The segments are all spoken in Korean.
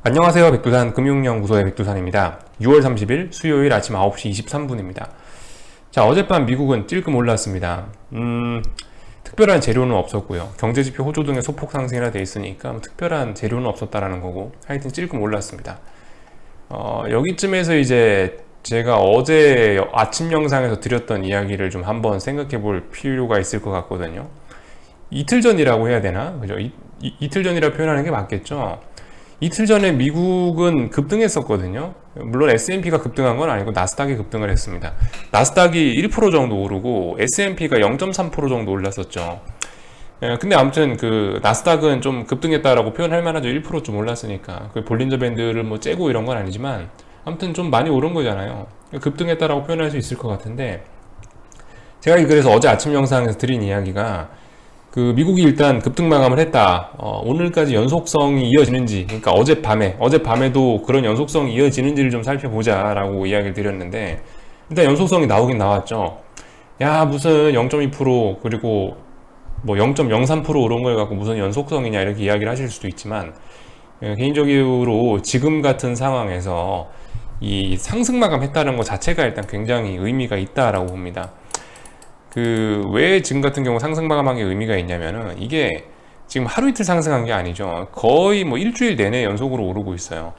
안녕하세요. 백두산 금융연구소의 백두산입니다. 6월 30일 수요일 아침 9시 23분입니다. 자, 어젯밤 미국은 찔끔 올랐습니다. 특별한 재료는 없었고요. 경제지표 호조 등의 소폭 상승이라 돼 있으니까 특별한 재료는 없었다라는 거고, 하여튼 찔끔 올랐습니다. 여기쯤에서 이제 제가 어제 아침 영상에서 드렸던 이야기를 좀 한번 생각해 볼 필요가 있을 것 같거든요. 이틀 전이라고 해야 되나? 그죠? 이틀 전이라 표현하는 게 맞겠죠? 이틀 전에 미국은 급등했었거든요. 물론 S&P가 급등한 건 아니고 나스닥이 급등을 했습니다. 나스닥이 1% 정도 오르고 S&P가 0.3% 정도 올랐었죠. 근데 아무튼 그 나스닥은 좀 급등했다라고 표현할 만하죠. 1%좀 올랐으니까. 그 볼린저 밴드를 뭐 째고 이런 건 아니지만 아무튼 좀 많이 오른 거잖아요. 급등했다라고 표현할 수 있을 것 같은데, 제가 그래서 어제 아침 영상에서 드린 이야기가, 그 미국이 일단 급등 마감을 했다. 오늘까지 연속성이 이어지는지, 그러니까 어젯밤에도 그런 연속성이 이어지는지를 좀 살펴보자라고 이야기를 드렸는데, 일단 연속성이 나오긴 나왔죠. 야, 무슨 0.2% 그리고 뭐 0.03% 오른 걸 갖고 무슨 연속성이냐 이렇게 이야기를 하실 수도 있지만, 개인적으로 지금 같은 상황에서 이 상승 마감했다는 것 자체가 일단 굉장히 의미가 있다라고 봅니다. 왜 지금 같은 경우 상승 마감한 게 의미가 있냐면은, 이게 지금 하루 이틀 상승한 게 아니죠. 거의 뭐 일주일 내내 연속으로 오르고 있어요.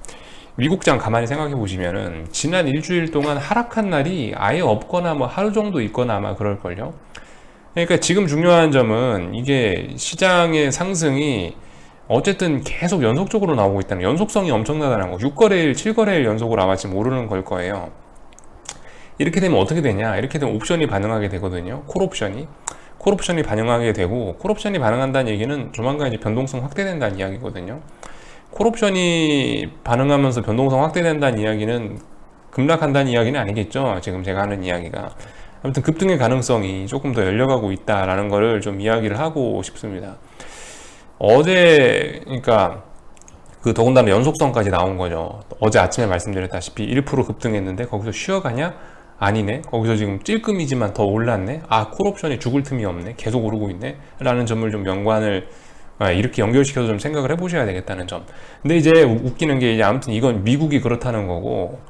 미국장 가만히 생각해 보시면은 지난 일주일 동안 하락한 날이 아예 없거나 뭐 하루 정도 있거나 아마 그럴걸요. 그러니까 지금 중요한 점은 이게 시장의 상승이 어쨌든 계속 연속적으로 나오고 있다는, 연속성이 엄청나다는 거. 6거래일, 7거래일 연속으로 아마 지금 오르는 걸 거예요. 이렇게 되면 어떻게 되냐? 이렇게 되면 옵션이 반응하게 되거든요. 콜옵션이 반응하게 되고, 콜옵션이 반응한다는 얘기는 조만간 이제 변동성 확대된다는 이야기거든요. 콜옵션이 반응하면서 변동성 확대된다는 이야기는 급락한다는 이야기는 아니겠죠. 지금 제가 하는 이야기가. 아무튼 급등의 가능성이 조금 더 열려가고 있다라는 거를 좀 이야기를 하고 싶습니다. 그러니까 더군다나 연속성까지 나온 거죠. 어제 아침에 말씀드렸다시피 1% 급등했는데 거기서 쉬어가냐? 아니네. 거기서 지금 찔끔이지만 더 올랐네. 콜옵션이 죽을 틈이 없네. 계속 오르고 있네. 라는 점을 좀 이렇게 연결시켜서 좀 생각을 해보셔야 되겠다는 점. 근데 이제 웃기는 게, 이제 아무튼 이건 미국이 그렇다는 거고,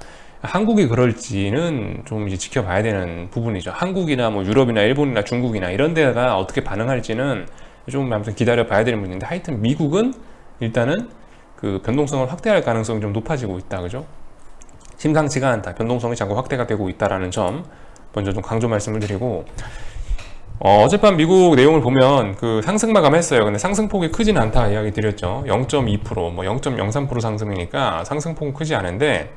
한국이 그럴지는 좀 이제 지켜봐야 되는 부분이죠. 한국이나 뭐 유럽이나 일본이나 중국이나 이런 데가 어떻게 반응할지는 좀 아무튼 기다려 봐야 되는 부분인데, 하여튼 미국은 일단은 그 변동성을 확대할 가능성이 좀 높아지고 있다. 그죠? 심상치가 않다. 변동성이 자꾸 확대가 되고 있다라는 점 먼저 좀 강조 말씀을 드리고, 어젯밤 미국 내용을 보면 상승 마감했어요. 근데 상승폭이 크진 않다 이야기 드렸죠. 0.2%, 뭐 0.03% 상승이니까 상승폭은 크지 않은데,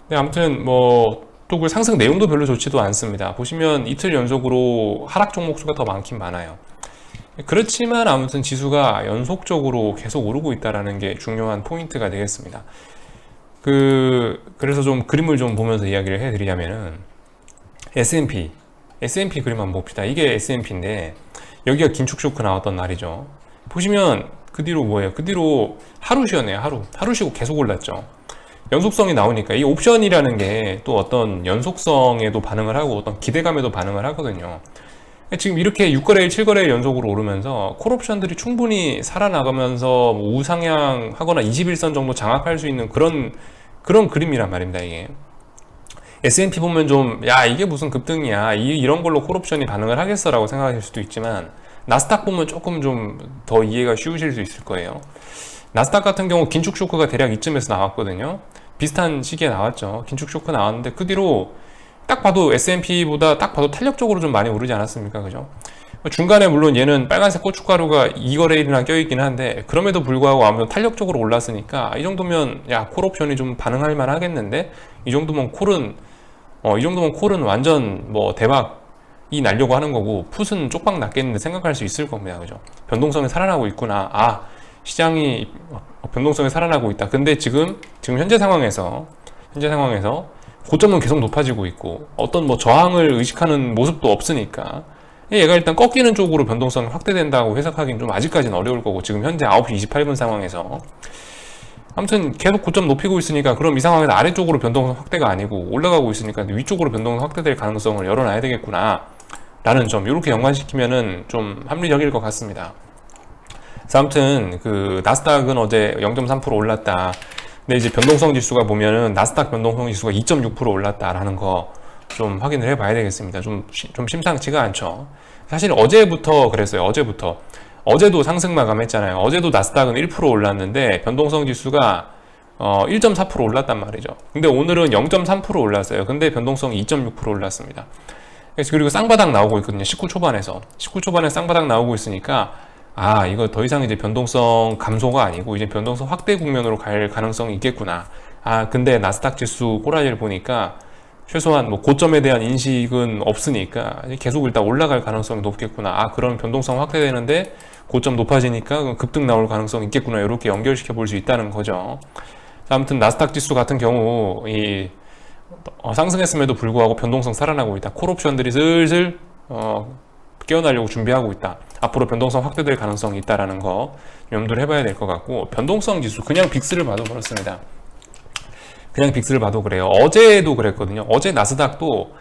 근데 아무튼 또 그 상승 내용도 별로 좋지도 않습니다. 보시면 이틀 연속으로 하락 종목 수가 더 많긴 많아요. 그렇지만 아무튼 지수가 연속적으로 계속 오르고 있다라는 게 중요한 포인트가 되겠습니다. 그래서 좀 그림을 좀 보면서 이야기를 해드리자면은, S&P 그림 한번 봅시다. 이게 S&P인데 여기가 긴축 쇼크 나왔던 날이죠. 보시면 그 뒤로 뭐예요? 그 뒤로 하루 쉬었네요. 하루 쉬고 계속 올랐죠. 연속성이 나오니까 이 옵션이라는 게 또 어떤 연속성에도 반응을 하고 어떤 기대감에도 반응을 하거든요. 지금 이렇게 6거래일, 7거래일 연속으로 오르면서 콜옵션들이 충분히 살아나가면서 우상향하거나 21선 정도 장악할 수 있는 그런 그림이란 말입니다. 이게 S&P 보면 좀, 야, 이게 무슨 급등이야, 이런 걸로 콜옵션이 반응을 하겠어 라고 생각하실 수도 있지만, 나스닥 보면 조금 좀 더 이해가 쉬우실 수 있을 거예요. 나스닥 같은 경우 긴축 쇼크가 대략 이쯤에서 나왔거든요. 비슷한 시기에 나왔죠. 긴축 쇼크 나왔는데 그 뒤로 딱 봐도 S&P보다 딱 봐도 탄력적으로 좀 많이 오르지 않았습니까? 그죠? 중간에 물론 얘는 빨간색 고춧가루가 2거래일이나 껴있긴 한데, 그럼에도 불구하고 아무튼 탄력적으로 올랐으니까 이 정도면 콜옵션이 좀 반응할 만 하겠는데, 이 정도면 콜은 완전 뭐 대박이 나려고 하는 거고, 풋은 쪽박 났겠는데 생각할 수 있을 겁니다. 그죠? 변동성이 살아나고 있구나. 시장이 변동성이 살아나고 있다. 근데 지금 현재 상황에서 고점은 계속 높아지고 있고, 어떤 뭐 저항을 의식하는 모습도 없으니까 얘가 일단 꺾이는 쪽으로 변동성이 확대된다고 해석하기는 좀 아직까지는 어려울 거고, 지금 현재 9시 28분 상황에서 아무튼 계속 고점 높이고 있으니까, 그럼 이 상황에서 아래쪽으로 변동성 확대가 아니고 올라가고 있으니까 위쪽으로 변동성 확대될 가능성을 열어놔야 되겠구나 라는 점, 이렇게 연관시키면은 좀 합리적일 것 같습니다. 그래서 아무튼 나스닥은 어제 0.3% 올랐다. 근데 이제 변동성 지수가 보면은 나스닥 변동성 지수가 2.6% 올랐다라는 거 좀 확인을 해봐야 되겠습니다. 좀 심상치가 않죠. 사실 어제부터 그랬어요. 어제도 상승 마감했잖아요. 어제도 나스닥은 1% 올랐는데 변동성 지수가 1.4% 올랐단 말이죠. 근데 오늘은 0.3% 올랐어요. 근데 변동성이 2.6% 올랐습니다. 그리고 쌍바닥 나오고 있거든요. 19 초반에 쌍바닥 나오고 있으니까 이거 더 이상 이제 변동성 감소가 아니고 이제 변동성 확대 국면으로 갈 가능성이 있겠구나. 근데 나스닥 지수 꼬라지를 보니까 최소한 뭐 고점에 대한 인식은 없으니까 계속 일단 올라갈 가능성이 높겠구나. 그런 변동성 확대되는데 고점 높아지니까 급등 나올 가능성이 있겠구나. 이렇게 연결시켜 볼 수 있다는 거죠. 아무튼 나스닥 지수 같은 경우 상승했음에도 불구하고 변동성 살아나고 있다. 콜옵션들이 슬슬 깨어나려고 준비하고 있다. 앞으로 변동성 확대될 가능성이 있다라는 거 염두를 해봐야 될 것 같고, 변동성 지수 그냥 빅스를 봐도 그렇습니다. 그냥 빅스를 봐도 그래요. 어제도 그랬거든요. 어제 나스닥도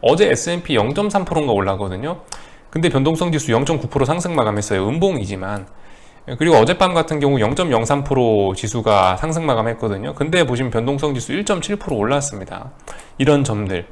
어제 S&P 0.3%인가 올라거든요. 근데 변동성 지수 0.9% 상승 마감했어요. 음봉이지만. 그리고 어젯밤 같은 경우 0.03% 지수가 상승 마감했거든요. 근데 보시면 변동성 지수 1.7% 올랐습니다. 이런 점들.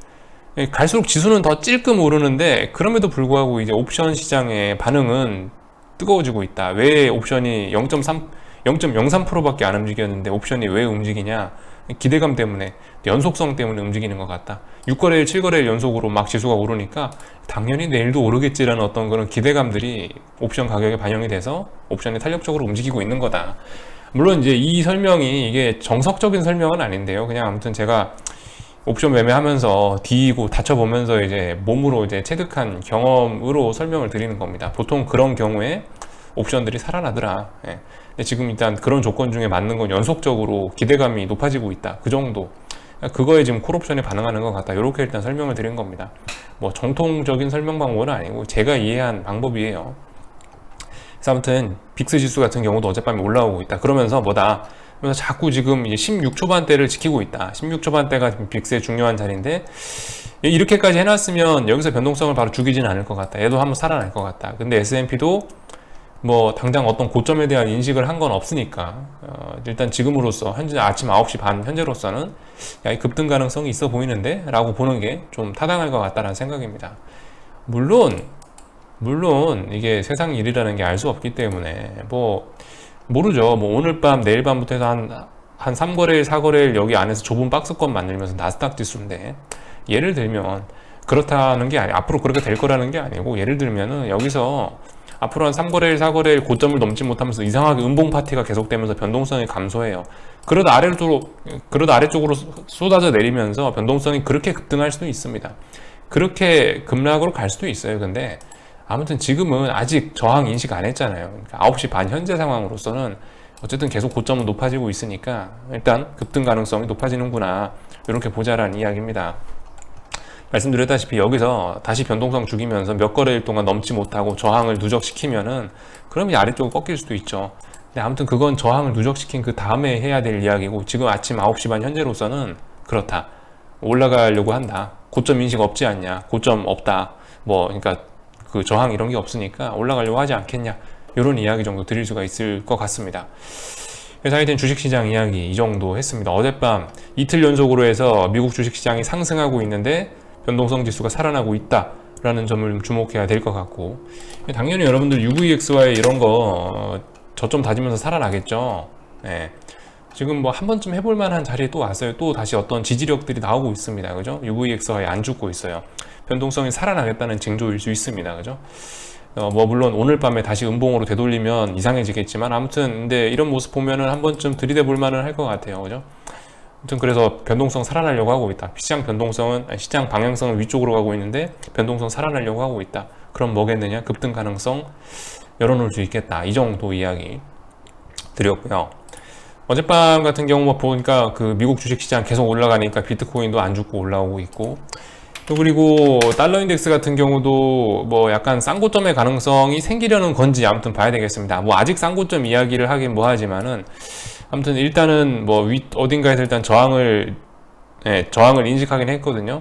갈수록 지수는 더 찔끔 오르는데 그럼에도 불구하고 이제 옵션 시장의 반응은 뜨거워지고 있다. 왜 옵션이 0.03%밖에 안 움직였는데 옵션이 왜 움직이냐? 기대감 때문에, 연속성 때문에 움직이는 것 같다. 6거래일, 7거래일 연속으로 막 지수가 오르니까 당연히 내일도 오르겠지라는 어떤 그런 기대감들이 옵션 가격에 반영이 돼서 옵션이 탄력적으로 움직이고 있는 거다. 물론 이제 이 설명이 이게 정석적인 설명은 아닌데요. 그냥 아무튼 제가 옵션 매매하면서 뒤이고 다쳐보면서 이제 몸으로 이제 체득한 경험으로 설명을 드리는 겁니다. 보통 그런 경우에 옵션들이 살아나더라. 근데 지금 일단 그런 조건 중에 맞는 건 연속적으로 기대감이 높아지고 있다. 그 정도. 그거에 지금 콜옵션이 반응하는 것 같다. 이렇게 일단 설명을 드린 겁니다. 뭐 정통적인 설명 방법은 아니고 제가 이해한 방법이에요. 그래서 아무튼 빅스 지수 같은 경우도 어젯밤에 올라오고 있다. 그러면서 자꾸 지금 이제 16초반대를 지키고 있다. 16초반대가 빅스의 중요한 자리인데 이렇게까지 해놨으면 여기서 변동성을 바로 죽이지는 않을 것 같다. 얘도 한번 살아날 것 같다. 근데 S&P도 뭐 당장 어떤 고점에 대한 인식을 한 건 없으니까 일단 지금으로서 현재 아침 9시 반 현재로서는 이 급등 가능성이 있어 보이는데 라고 보는 게 좀 타당할 것 같다는 생각입니다. 물론 이게 세상 일이라는 게 알 수 없기 때문에 모르죠. 오늘 밤 내일 밤부터 해서 한 3거래일 4거래일 여기 안에서 좁은 박스권 만들면서 나스닥 지수인데, 예를 들면 그렇다는 게 앞으로 그렇게 될 거라는 게 아니고, 예를 들면은 여기서 앞으로 한 3거래일, 4거래일 고점을 넘지 못하면서 이상하게 음봉 파티가 계속되면서 변동성이 감소해요. 그러다 아래쪽으로 쏟아져 내리면서 변동성이 그렇게 급등할 수도 있습니다. 그렇게 급락으로 갈 수도 있어요. 근데 아무튼 지금은 아직 저항 인식 안 했잖아요. 그러니까 9시 반 현재 상황으로서는 어쨌든 계속 고점은 높아지고 있으니까 일단 급등 가능성이 높아지는구나, 이렇게 보자라는 이야기입니다. 말씀드렸다시피 여기서 다시 변동성 죽이면서 몇 거래일 동안 넘지 못하고 저항을 누적시키면은 그럼 이 아래쪽으로 꺾일 수도 있죠. 근데 아무튼 그건 저항을 누적시킨 그 다음에 해야 될 이야기고, 지금 아침 9시 반 현재로서는 그렇다. 올라가려고 한다. 고점 인식 없지 않냐. 고점 없다. 그러니까 그 저항 이런 게 없으니까 올라가려고 하지 않겠냐. 이런 이야기 정도 드릴 수가 있을 것 같습니다. 그래서 하여튼 주식시장 이야기 이 정도 했습니다. 어젯밤 이틀 연속으로 해서 미국 주식시장이 상승하고 있는데 변동성 지수가 살아나고 있다라는 점을 주목해야 될 것 같고, 당연히 여러분들 UVXY 이런 거 저점 다지면서 살아나겠죠. 지금 한 번쯤 해볼 만한 자리에 또 왔어요. 또 다시 어떤 지지력들이 나오고 있습니다. 그죠? UVXY 안 죽고 있어요. 변동성이 살아나겠다는 징조일 수 있습니다. 그죠? 물론 오늘 밤에 다시 음봉으로 되돌리면 이상해지겠지만, 아무튼 근데 이런 모습 보면은 한 번쯤 들이대 볼 만은 할 것 같아요. 그죠? 아무튼 그래서 변동성 살아나려고 하고 있다. 시장 방향성은 위쪽으로 가고 있는데 변동성 살아나려고 하고 있다. 그럼 뭐겠느냐? 급등 가능성 열어놓을 수 있겠다. 이 정도 이야기 드렸고요. 어젯밤 같은 경우 보니까 그 미국 주식시장 계속 올라가니까 비트코인도 안 죽고 올라오고 있고, 또 그리고 달러 인덱스 같은 경우도 약간 쌍고점의 가능성이 생기려는 건지 아무튼 봐야 되겠습니다. 아직 쌍고점 이야기를 하긴 하지만은 아무튼 일단은 어딘가에서 일단 저항을 인식하긴 했거든요.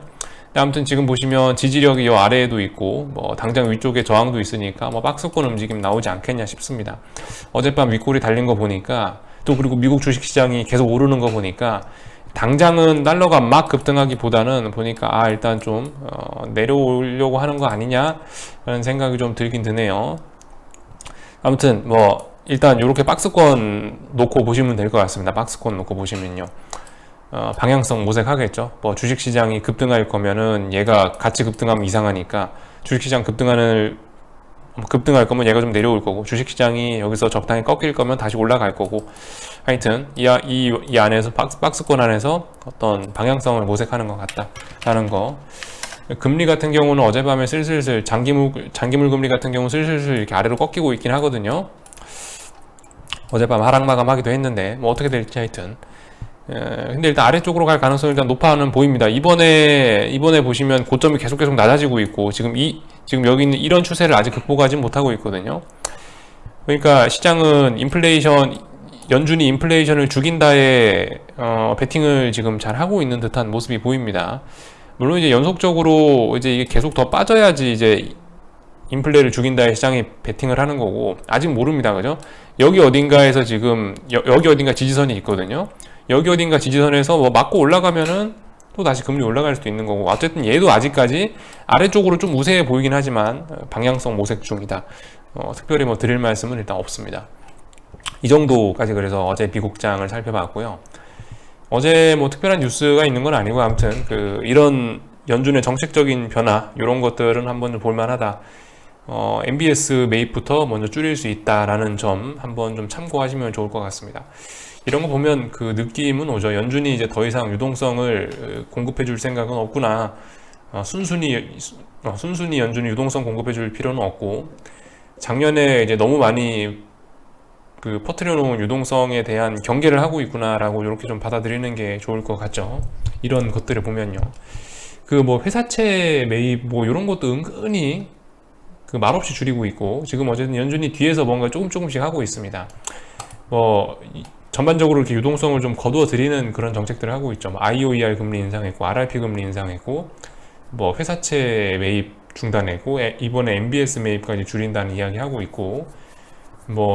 아무튼 지금 보시면 지지력이 이 아래에도 있고 당장 위쪽에 저항도 있으니까 박스권 움직임 나오지 않겠냐 싶습니다. 어젯밤 윗골이 달린 거 보니까 또 그리고 미국 주식시장이 계속 오르는 거 보니까 당장은 달러가 막 급등하기보다는 보니까 일단 좀 내려오려고 하는 거 아니냐라는 생각이 좀 들긴 드네요. 아무튼 뭐 일단 이렇게 박스권 놓고 보시면 될 것 같습니다. 박스권 놓고 보시면요, 방향성 모색하겠죠. 뭐 주식시장이 급등할 거면은 얘가 같이 급등하면 이상하니까, 주식시장 급등할 거면 얘가 좀 내려올 거고, 주식시장이 여기서 적당히 꺾일 거면 다시 올라갈 거고, 하여튼 이 안에서 박스권 안에서 어떤 방향성을 모색하는 것 같다라는 거. 금리 같은 경우는 어젯밤에 슬슬 장기물 금리 같은 경우 슬슬 이렇게 아래로 꺾이고 있긴 하거든요. 어젯밤 하락 마감하기도 했는데 뭐 어떻게 될지 하여튼. 근데 일단 아래쪽으로 갈 가능성이 일단 높아는 보입니다. 이번에 보시면 고점이 계속 낮아지고 있고, 지금 여기 있는 이런 추세를 아직 극복하지 못하고 있거든요. 그러니까 시장은 연준이 인플레이션을 죽인다에 베팅을 지금 잘 하고 있는 듯한 모습이 보입니다. 물론 이제 연속적으로 이제 이게 계속 더 빠져야지 이제 인플레를 죽인다에 시장이 베팅을 하는 거고, 아직 모릅니다. 그죠? 여기 어딘가에서 지금 여기 어딘가 지지선이 있거든요. 여기 어딘가 지지선에서 뭐 맞고 올라가면은 또 다시 금리 올라갈 수도 있는 거고, 어쨌든 얘도 아직까지 아래쪽으로 좀 우세해 보이긴 하지만 방향성 모색 중이다. 특별히 뭐 드릴 말씀은 일단 없습니다. 이 정도까지 그래서 어제 미국장을 살펴봤고요. 어제 뭐 특별한 뉴스가 있는 건 아니고, 아무튼 이런 연준의 정책적인 변화, 이런 것들은 한번 좀 볼만하다. MBS 매입부터 먼저 줄일 수 있다라는 점 한번 좀 참고하시면 좋을 것 같습니다. 이런 거 보면 그 느낌은 오죠. 연준이 이제 더 이상 유동성을 공급해 줄 생각은 없구나. 순순히 연준이 유동성 공급해 줄 필요는 없고, 작년에 이제 너무 많이 퍼뜨려 놓은 유동성에 대한 경계를 하고 있구나라고 이렇게 좀 받아들이는 게 좋을 것 같죠. 이런 것들을 보면요. 뭐 회사채 매입 뭐 이런 것도 은근히 말없이 줄이고 있고, 지금 어쨌든 연준이 뒤에서 뭔가 조금씩 하고 있습니다. 전반적으로 이렇게 유동성을 좀 거두어 드리는 그런 정책들을 하고 있죠. IOER 금리 인상했고, RRP 금리 인상했고, 회사채 매입 중단했고, 이번에 MBS 매입까지 줄인다는 이야기 하고 있고,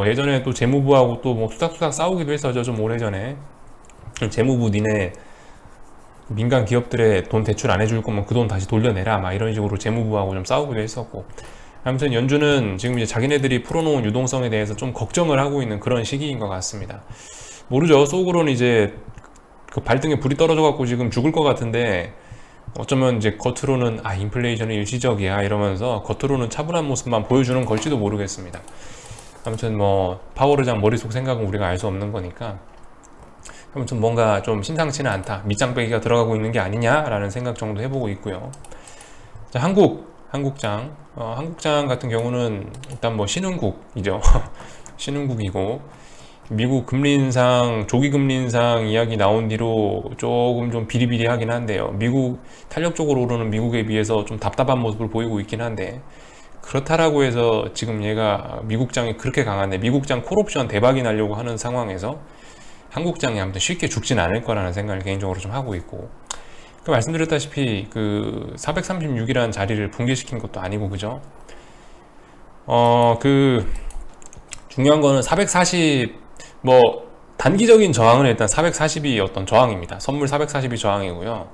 예전에 또 재무부하고 또 투닥투닥 싸우기도 했었죠. 좀 오래전에. 재무부 니네 민간 기업들의 돈 대출 안 해줄 거면 그 돈 다시 돌려내라, 막 이런 식으로 재무부하고 좀 싸우기도 했었고. 아무튼 연준은 지금 이제 자기네들이 풀어놓은 유동성에 대해서 좀 걱정을 하고 있는 그런 시기인 것 같습니다. 모르죠. 속으로는 이제 발등에 불이 떨어져 갖고 지금 죽을 것 같은데, 어쩌면 이제 겉으로는 인플레이션은 일시적이야 이러면서 겉으로는 차분한 모습만 보여주는 걸지도 모르겠습니다. 아무튼 파월 의장 머릿속 생각은 우리가 알 수 없는 거니까, 아무튼 뭔가 좀 심상치는 않다, 밑장빼기가 들어가고 있는 게 아니냐라는 생각 정도 해보고 있고요. 자, 한국장 같은 경우는 일단 신흥국이죠. 신흥국이고, 미국 금리 인상, 조기 금리 인상 이야기 나온 뒤로 조금 좀 비리비리하긴 한데요. 탄력적으로 오르는 미국에 비해서 좀 답답한 모습을 보이고 있긴 한데, 그렇다라고 해서 지금 얘가 미국장이 그렇게 강한데, 미국장 콜옵션 대박이 나려고 하는 상황에서 한국장이 아무튼 쉽게 죽진 않을 거라는 생각을 개인적으로 좀 하고 있고, 말씀드렸다시피 436이라는 자리를 붕괴시킨 것도 아니고, 그죠? 중요한 거는 440, 단기적인 저항은 일단 440이 어떤 저항입니다. 선물 440이 저항이고요.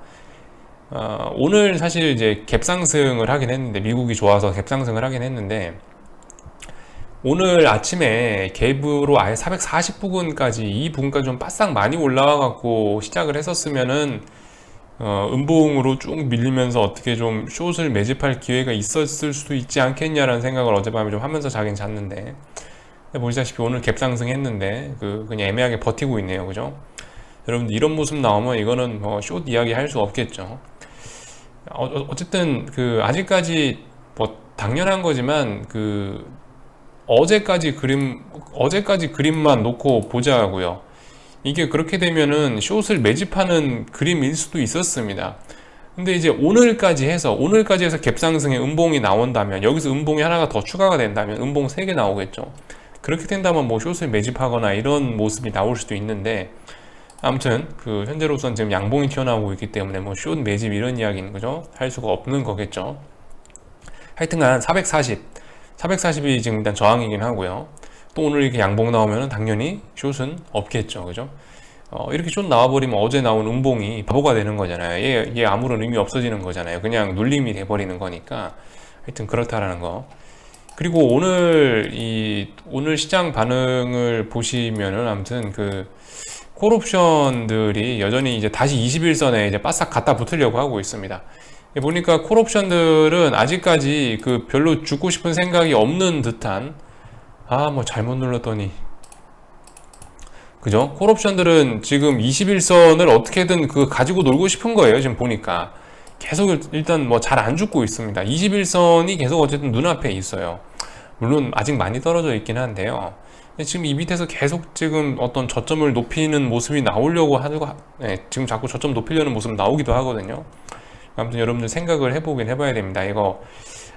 오늘 사실 이제 갭상승을 하긴 했는데, 미국이 좋아서 갭상승을 하긴 했는데, 오늘 아침에 갭으로 아예 440 부근까지, 이 부근까지 좀 바싹 많이 올라와 갖고 시작을 했었으면은 음봉으로 쭉 밀리면서 어떻게 좀 숏을 매집할 기회가 있었을 수도 있지 않겠냐라는 생각을 어젯밤에 좀 하면서 자긴 잤는데, 보시다시피 오늘 갭상승 했는데 그냥 애매하게 버티고 있네요. 그죠? 여러분들 이런 모습 나오면 이거는 숏 이야기 할 수 없겠죠. 어쨌든 아직까지 당연한 거지만 어제까지 그림만 놓고 보자고요. 이게 그렇게 되면은 숏을 매집하는 그림일 수도 있었습니다. 근데 이제 오늘까지 해서 갭상승의 음봉이 나온다면, 여기서 음봉이 하나가 더 추가가 된다면 음봉 3개 나오겠죠. 그렇게 된다면 숏을 매집하거나 이런 모습이 나올 수도 있는데, 아무튼 현재로서는 지금 양봉이 튀어나오고 있기 때문에 숏 매집 이런 이야기는, 그죠? 할 수가 없는 거겠죠. 하여튼간 440이 지금 일단 저항이긴 하고요. 또 오늘 이렇게 양봉 나오면은 당연히 숏은 없겠죠. 그죠? 이렇게 숏 나와버리면 어제 나온 음봉이 바보가 되는 거잖아요. 얘 아무런 의미 없어지는 거잖아요. 그냥 눌림이 돼버리는 거니까. 하여튼 그렇다라는 거. 그리고 오늘 시장 반응을 보시면은 아무튼 콜옵션들이 여전히 이제 다시 21선에 이제 바싹 갖다 붙으려고 하고 있습니다. 보니까 콜옵션들은 아직까지 별로 죽고 싶은 생각이 없는 듯한, 뭐 잘못 눌렀더니, 그죠? 콜옵션들은 지금 21선을 어떻게든 가지고 놀고 싶은 거예요. 지금 보니까 계속 일단 뭐 잘 안 죽고 있습니다. 21선이 계속 어쨌든 눈앞에 있어요. 물론 아직 많이 떨어져 있긴 한데요. 지금 이 밑에서 계속 지금 어떤 저점을 높이는 모습이 나오려고 하고, 지금 자꾸 저점 높이려는 모습 나오기도 하거든요. 아무튼 여러분들 생각을 해봐야 됩니다. 이거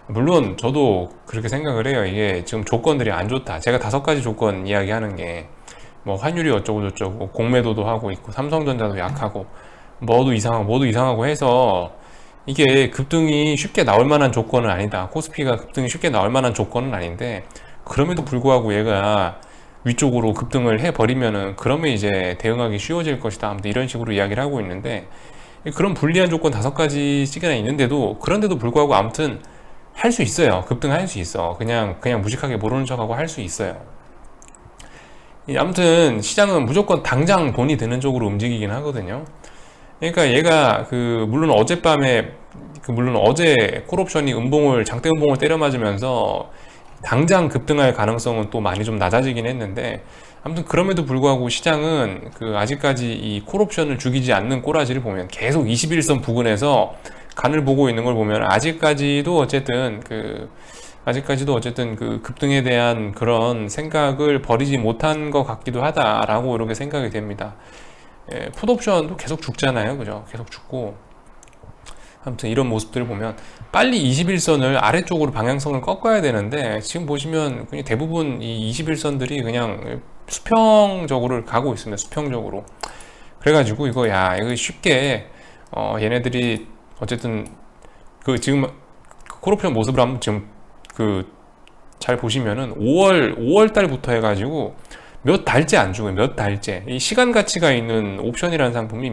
물론 저도 그렇게 생각을 해요. 이게 지금 조건들이 안 좋다. 제가 5가지 조건 이야기하는 게 뭐 환율이 어쩌고 저쩌고 공매도도 하고 있고 삼성전자도 약하고 뭐도 이상하고 해서 이게 급등이 쉽게 나올 만한 조건은 아니다. 코스피가 급등이 쉽게 나올 만한 조건은 아닌데, 그럼에도 불구하고 얘가 위쪽으로 급등을 해버리면은 그러면 이제 대응하기 쉬워질 것이다. 아무튼 이런 식으로 이야기를 하고 있는데, 그런 불리한 조건 5가지씩이나 있는데도, 그런데도 불구하고 아무튼 할 수 있어요. 급등할 수 있어. 그냥 무식하게 모르는 척하고 할 수 있어요. 아무튼 시장은 무조건 당장 돈이 드는 쪽으로 움직이긴 하거든요. 그러니까 얘가 물론 어제 콜옵션이 장대 음봉을 때려 맞으면서 당장 급등할 가능성은 또 많이 좀 낮아지긴 했는데, 아무튼 그럼에도 불구하고 시장은 아직까지 이 콜옵션을 죽이지 않는 꼬라지를 보면 계속 21선 부근에서 간을 보고 있는 걸 보면 아직까지도 어쨌든 급등에 대한 그런 생각을 버리지 못한 것 같기도 하다라고 이렇게 생각이 됩니다. 풋옵션도 계속 죽잖아요. 그죠? 계속 죽고. 아무튼 이런 모습들을 보면 빨리 21선을 아래쪽으로 방향성을 꺾어야 되는데, 지금 보시면 그냥 대부분 이 21선들이 그냥 수평적으로 가고 있습니다. 수평적으로. 그래가지고 이거 쉽게 얘네들이 어쨌든 지금 콜옵션 모습을 한번 지금 잘 보시면은 5월 달부터 해가지고 몇 달째 안 죽어요. 몇 달째. 이 시간 가치가 있는 옵션이라는 상품이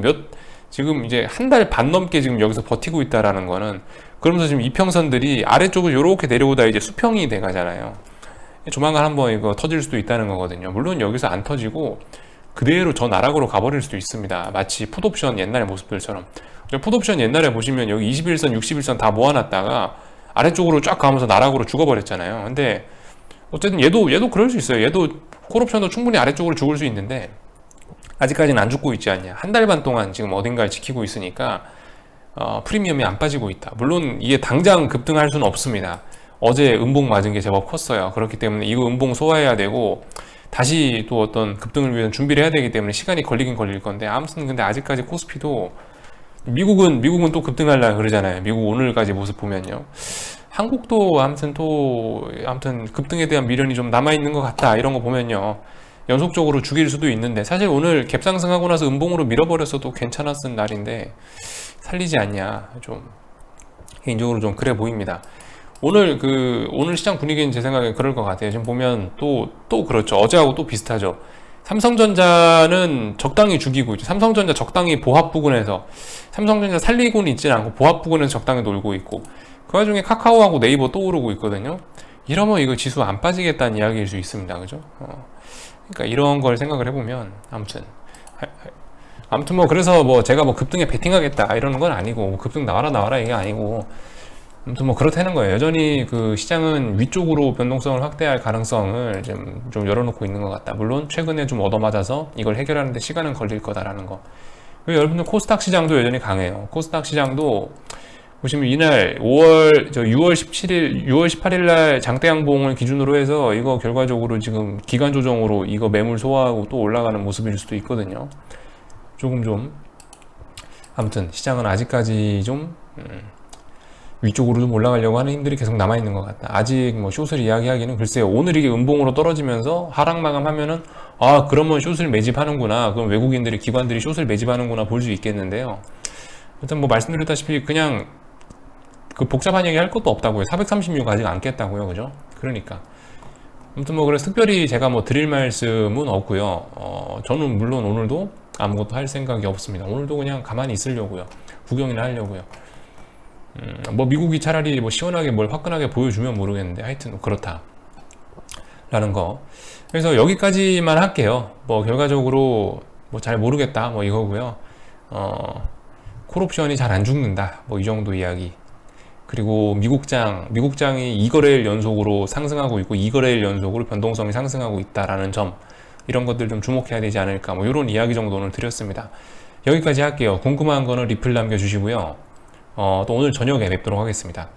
지금 이제 한 달 반 넘게 지금 여기서 버티고 있다라는 거는, 그러면서 지금 이평선들이 아래쪽을 요렇게 내려오다 이제 수평이 돼 가잖아요. 조만간 한번 이거 터질 수도 있다는 거거든요. 물론 여기서 안 터지고 그대로 저 나락으로 가버릴 수도 있습니다. 마치 풋옵션 옛날 모습들처럼. 풋옵션 옛날에 보시면 여기 21선, 61선 다 모아놨다가 아래쪽으로 쫙 가면서 나락으로 죽어버렸잖아요. 근데 어쨌든 얘도 그럴 수 있어요. 얘도 콜옵션도 충분히 아래쪽으로 죽을 수 있는데 아직까지는 안 죽고 있지 않냐. 한 달 반 동안 지금 어딘가를 지키고 있으니까 프리미엄이 안 빠지고 있다. 물론 이게 당장 급등할 수는 없습니다. 어제 음봉 맞은 게 제법 컸어요. 그렇기 때문에 이거 음봉 소화해야 되고 다시 또 어떤 급등을 위한 준비를 해야 되기 때문에 시간이 걸리긴 걸릴 건데, 아무튼 근데 아직까지 코스피도 미국은 또 급등하려고 그러잖아요. 미국 오늘까지 모습 보면요. 한국도 아무튼 급등에 대한 미련이 좀 남아있는 것 같다. 이런 거 보면요. 연속적으로 죽일 수도 있는데, 사실 오늘 갭상승하고 나서 음봉으로 밀어버렸어도 괜찮았던 날인데 살리지 않냐. 좀 개인적으로 좀 그래 보입니다. 오늘 시장 분위기는 제 생각에 그럴 것 같아요. 지금 보면 또 그렇죠. 어제하고 또 비슷하죠. 삼성전자는 적당히 죽이고 있죠. 삼성전자 적당히 보합 부근에서, 삼성전자 살리고는 있진 않고 보합 부근에서 적당히 놀고 있고, 그 와중에 카카오하고 네이버 또 오르고 있거든요. 이러면 이거 지수 안 빠지겠다는 이야기일 수 있습니다. 그죠? 그러니까 이런 걸 생각을 해보면 아무튼 뭐 그래서 뭐 제가 뭐 급등에 베팅하겠다 이러는 건 아니고, 뭐 급등 나와라 이게 아니고, 아무튼 뭐 그렇다는 거예요. 여전히 시장은 위쪽으로 변동성을 확대할 가능성을 좀 열어놓고 있는 것 같다. 물론 최근에 좀 얻어맞아서 이걸 해결하는데 시간은 걸릴 거다라는 거. 그리고 여러분들 코스닥 시장도 여전히 강해요. 코스닥 시장도 보시면 이날 6월 18일 날 장대양봉을 기준으로 해서 이거 결과적으로 지금 기간 조정으로 이거 매물 소화하고 또 올라가는 모습일 수도 있거든요. 조금 아무튼 시장은 아직까지 좀 위쪽으로 좀 올라가려고 하는 힘들이 계속 남아있는 것 같다. 아직 뭐 숏을 이야기하기는 글쎄요. 오늘 이게 음봉으로 떨어지면서 하락 마감하면은 그러면 숏을 매집하는구나. 그럼 외국인들이, 기관들이 숏을 매집하는구나 볼 수 있겠는데요. 일단 뭐 말씀드렸다시피 그냥 복잡한 얘기 할 것도 없다고요. 436 아직 안 깼다고요. 그죠? 그러니까 아무튼 뭐 그래서 특별히 제가 뭐 드릴 말씀은 없고요. 저는 물론 오늘도 아무것도 할 생각이 없습니다. 오늘도 그냥 가만히 있으려고요. 구경이나 하려고요. 뭐 미국이 차라리 뭐 시원하게 뭘 화끈하게 보여주면 모르겠는데 하여튼 그렇다 라는 거. 그래서 여기까지만 할게요. 뭐 결과적으로 뭐 잘 모르겠다 뭐 이거고요. 콜옵션이 잘 안 죽는다 뭐 이 정도 이야기. 그리고 미국장이 2거래일 연속으로 상승하고 있고 2거래일 연속으로 변동성이 상승하고 있다라는 점, 이런 것들 좀 주목해야 되지 않을까 뭐 이런 이야기 정도 오늘 드렸습니다. 여기까지 할게요. 궁금한 거는 리플 남겨주시고요. 또 오늘 저녁에 뵙도록 하겠습니다.